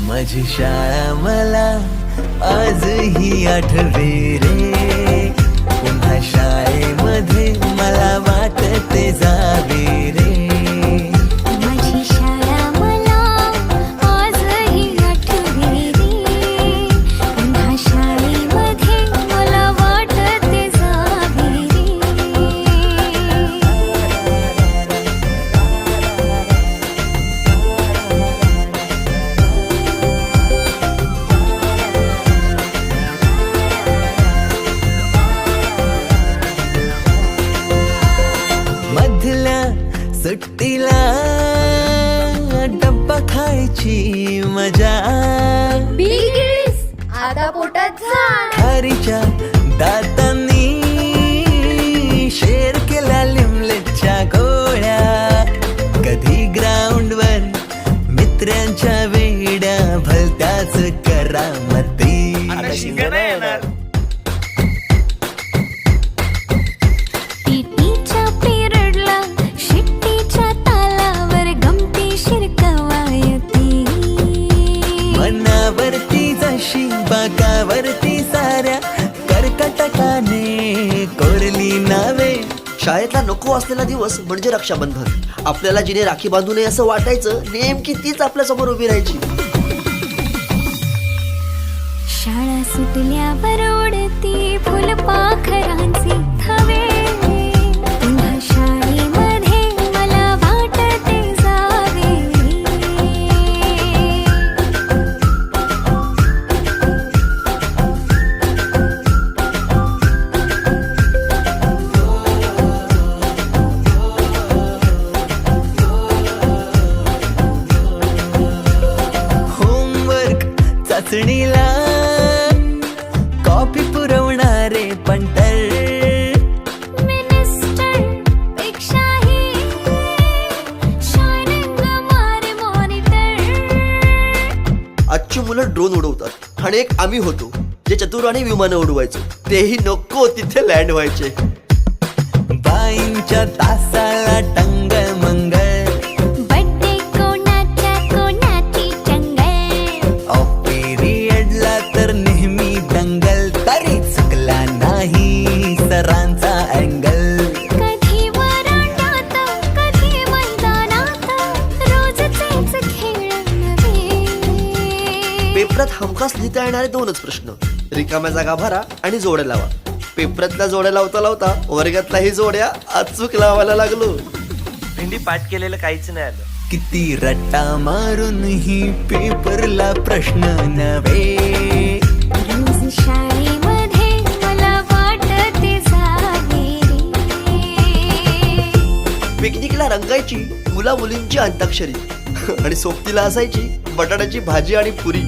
माझी शाळा मला आजही आठवे रे, पुन्हा शाळेमध्ये मला वाटते जावे रे. माझी शाळा मला आजही आठवे रे, पुन्हा शाळेमध्ये मला वाटते जावे रे. मधल्या सुट्टीला डब्बा खायची मजा, आता पोटात जा. खारीच्या दातांनी शेर केल्या लिमलेटच्या गोळ्या, कधी ग्राउंडवर मित्रांच्या वेड्या भलत्याच करामती. पीटीच्या पिरियडला शिट्टीच्या तालावर गमतीशीर कवायती. मनावरती जशी बागावरती साऱ्या कर्कटकाने कोरली नावे. शाळेतला नको असलेला दिवस म्हणजे रक्षाबंधन. आपल्याला जिने राखी बांधू नये असं वाटायचं, नेमकी तीच आपल्या समोर उभी राहायची. शाळा सुटल्यावर ओढती फुलपाखरांचे थवे, पुन्हा शाळेमध्ये मला वाटते जावे होमवर्क चाचणीला कॉफी पुरवणारे पंटर, मिनिस्टर पेक्षाही शायनिंग मारे मॉनिटर. आजची मुलं ड्रोन उडवतात आणि एक आम्ही होतो जे चतुराने विमानं उडवायचो, तेही नको तिथे लँड व्हायचे. बाईंच्या तासाला टंग मंगल, बड्डे कोणाच्या कोणाची चंगल. ऑफ पिरियडला तर नेहमी दंगल, तरी चुकला नाही सरांचा अँगल. कधी वरांड्यात कधी मैदानात रोजचेच खेळ नव्हे. पेपरात हमखास लिहिता येणारे दोनच प्रश्न, रिकाम्या जागा भरा आणि जोड्या लावा. पेपरातल्या जोड्या लावता लावता वर्गातल्याही जोड्या अचूक लावायला लागलो. भेंडी पाठ केलेलं काहीच नाही आलं. किती रट्टा मारूनही पेपरला प्रश्न नव्हे. रोज शाळेमध्ये मला वाटते जावे रे. पिकनिकला रंगायची मुला मुलींची अंताक्षरी आणि सोबतीला असायची बटाट्याची भाजी आणि पुरी.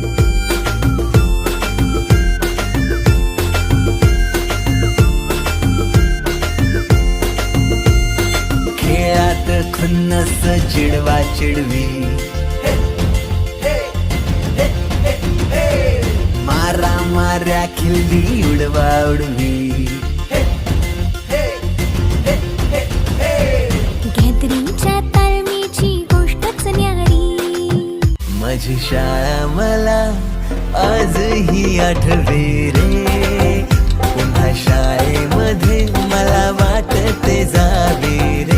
खेळात खुन्नस चिडवा चिडवी, मारा माऱ्या खिल्ली उडवा उडवी. गॅदरिंगच्या तालमीची गोष्टच न्यारी. माझी शाळा मला आजही आठवे रे, पुन्हा शाळेमध्ये मला वाटते जावे रे.